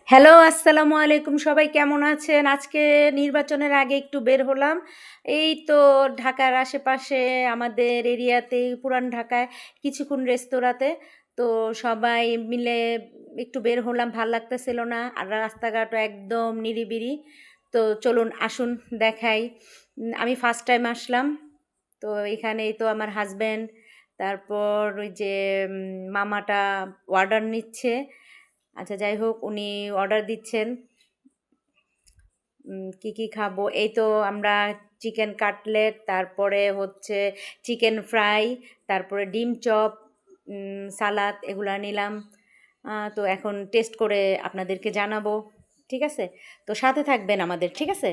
Hello, আসসালামু আলাইকুম। সবাই কেমন আছেন? আজকে নির্বাচনের আগে একটু বের হলাম। এই তো ঢাকার আশেপাশে আমাদের এরিয়াতেই পুরান ঢাকায় কিছুক্ষণ রেস্তোরাঁতে। তো সবাই মিলে একটু বের হলাম, ভাল লাগতেছিল না। আর রাস্তাঘাটও একদম নিরিবিলি। তো চলুন আসুন দেখাই। আমি ফার্স্ট টাইম আসলাম। তো এখানেই তো আমার হাসব্যান্ড, তারপর ওই যে মামাটা অর্ডার নিচ্ছে। আচ্ছা যাই হোক, উনি অর্ডার দিচ্ছেন কি কি খাবো। এই তো আমরা চিকেন কাটলেট, তারপরে হচ্ছে চিকেন ফ্রাই, তারপরে ডিম চপ, সালাদ এগুলা নিলাম। তো এখন টেস্ট করে আপনাদেরকে জানাবো। ঠিক আছে, তো সাথে থাকবেন আমাদের, ঠিক আছে?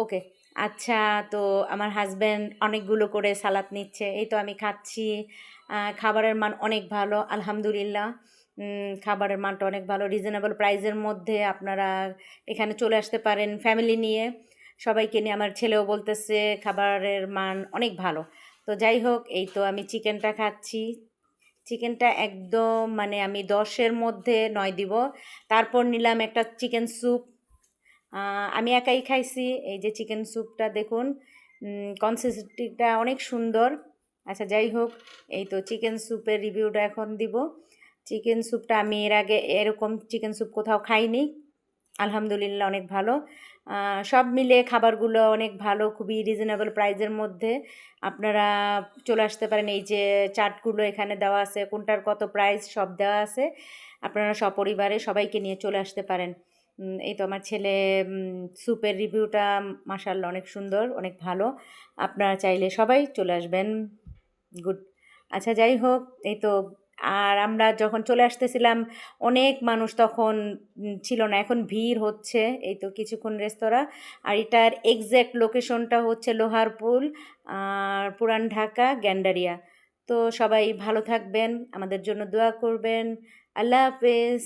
ওকে। আচ্ছা, তো আমার হাজব্যান্ড অনেকগুলো করে সালাদ নিচ্ছে, এই তো আমি খাচ্ছি। খাবারের মান অনেক ভালো, আলহামদুলিল্লাহ। খাবারের মানটা অনেক ভালো, রিজনেবল প্রাইসের মধ্যে আপনারা এখানে চলে আসতে পারেন ফ্যামিলি নিয়ে, সবাইকে নিয়ে। আমার ছেলেও বলতেছে খাবারের মান অনেক ভালো। তো যাই হোক, এই তো আমি চিকেনটা খাচ্ছি। চিকেনটা একদম মানে আমি 10-এর মধ্যে 9 দিব। তারপর নিলাম একটা চিকেন স্যুপ। আমি একাই খাইছি। এই যে চিকেন স্যুপটা দেখুন, কনসিস্টেন্সিটা অনেক সুন্দর। আচ্ছা যাই হোক, এই তো চিকেন স্যুপের রিভিউটা এখন দিব। চিকেন স্যুপটা আমি এর আগে এরকম চিকেন স্যুপ কোথাও খাইনি, আলহামদুলিল্লাহ অনেক ভালো। সব মিলে খাবারগুলো অনেক ভালো, খুবই রিজনেবল প্রাইসের মধ্যে। আপনারা চলে আসতে পারেন। এই যে চার্টগুলো এখানে দেওয়া আছে, কোনটার কত প্রাইস সব দেওয়া আছে। আপনারা সপরিবারে সবাইকে নিয়ে চলে আসতে পারেন। এই তো আমার ছেলে স্যুপের রিভিউটা মাশাআল্লাহ অনেক সুন্দর, অনেক ভালো। আপনারা চাইলে সবাই চলে আসবেন। গুড। আচ্ছা যাই হোক, এই তো আর আমরা যখন চলে আসতেছিলাম অনেক মানুষ তখন ছিল না, এখন ভিড় হচ্ছে। এই তো কিছুক্ষণ রেস্তোরাঁ। আর এটার এক্স্যাক্ট লোকেশনটা হচ্ছে লোহারপুল, আর পুরান ঢাকা গ্যান্ডারিয়া। তো সবাই ভালো থাকবেন, আমাদের জন্য দোয়া করবেন। আল্লাহ হাফেজ।